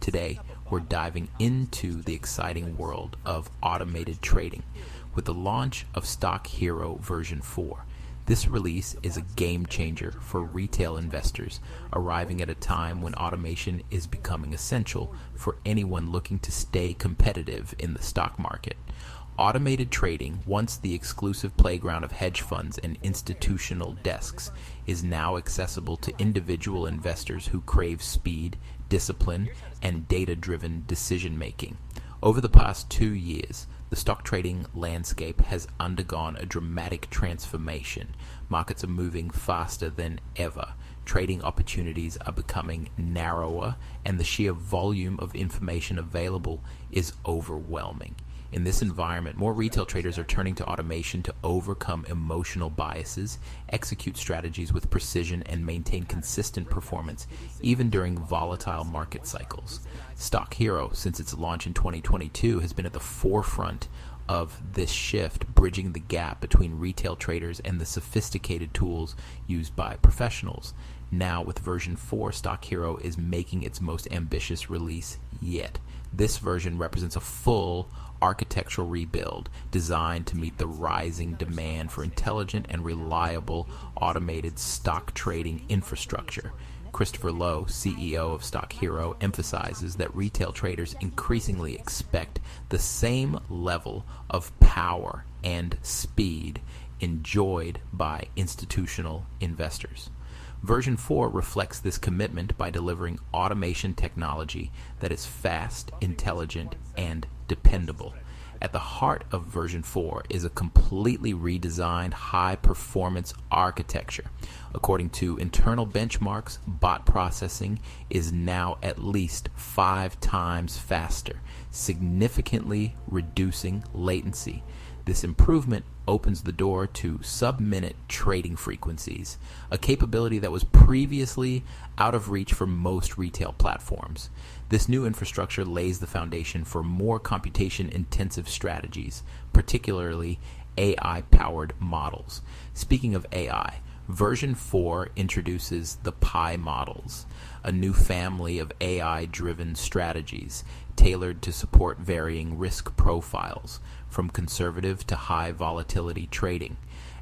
Today, we're diving into the exciting world of automated trading with the launch of Stock Hero version 4. This release is a game changer for retail investors, arriving at a time when automation is becoming essential for anyone looking to stay competitive in the stock market. Automated trading, once the exclusive playground of hedge funds and institutional desks, is now accessible to individual investors who crave speed, discipline, and data-driven decision-making. Over the past 2 years, the stock trading landscape has undergone a dramatic transformation. Markets are moving faster than ever. Trading opportunities are becoming narrower, and the sheer volume of information available is overwhelming. In this environment, more retail traders are turning to automation to overcome emotional biases, execute strategies with precision, and maintain consistent performance, even during volatile market cycles. Stock Hero, since its launch in 2022, has been at the forefront of this shift, bridging the gap between retail traders and the sophisticated tools used by professionals. Now, with version 4, Stock Hero is making its most ambitious release yet. This version represents a full architectural rebuild designed to meet the rising demand for intelligent and reliable automated stock trading infrastructure. Christopher Lowe, CEO of Stock Hero, emphasizes that retail traders increasingly expect the same level of power and speed enjoyed by institutional investors. Version 4 reflects this commitment by delivering automation technology that is fast, intelligent, and dependable. At the heart of version 4 is a completely redesigned high-performance architecture. According to internal benchmarks, bot processing is now at least 5 times faster, significantly reducing latency. This improvement opens the door to sub-minute trading frequencies, a capability that was previously out of reach for most retail platforms. This new infrastructure lays the foundation for more computation-intensive strategies, particularly AI-powered models. Speaking of AI, version 4 introduces the Pi models, a new family of AI-driven strategies tailored to support varying risk profiles, from conservative to high volatility trading.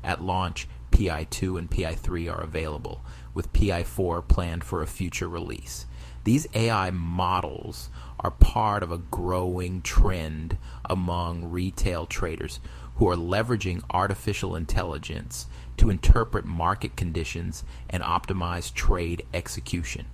At launch, PI2 and PI3 are available, with PI4 planned for a future release. These AI models are part of a growing trend among retail traders who are leveraging artificial intelligence to interpret market conditions and optimize trade execution.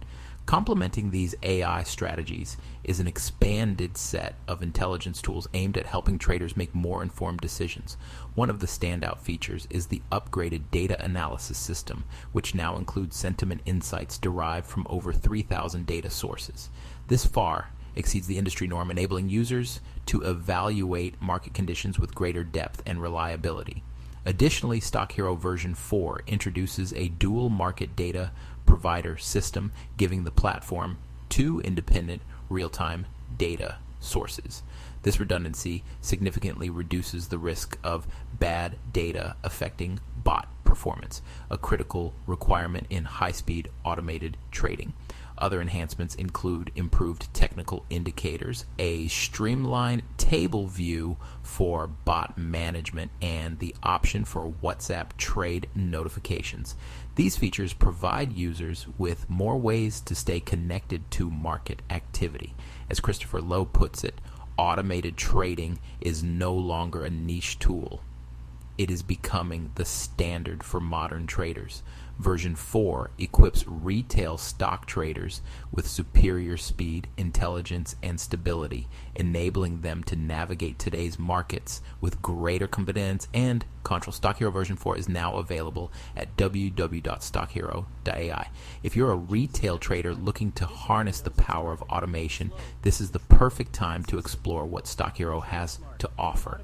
Complementing these AI strategies is an expanded set of intelligence tools aimed at helping traders make more informed decisions. One of the standout features is the upgraded data analysis system, which now includes sentiment insights derived from over 3,000 data sources. This far exceeds the industry norm, enabling users to evaluate market conditions with greater depth and reliability. Additionally, Stock Hero version 4 introduces a dual market data provider system, giving the platform 2 independent real-time data sources. This redundancy significantly reduces the risk of bad data affecting bot performance, a critical requirement in high-speed automated trading. Other enhancements include improved technical indicators, a streamlined table view for bot management, and the option for WhatsApp trade notifications. These features provide users with more ways to stay connected to market activity. As Christopher Lowe puts it, automated trading is no longer a niche tool. It is becoming the standard for modern traders. Version 4 equips retail stock traders with superior speed, intelligence, and stability, enabling them to navigate today's markets with greater confidence and control. Stock Hero version 4 is now available at www.stockhero.ai. If you're a retail trader looking to harness the power of automation, this is the perfect time to explore what Stock Hero has to offer.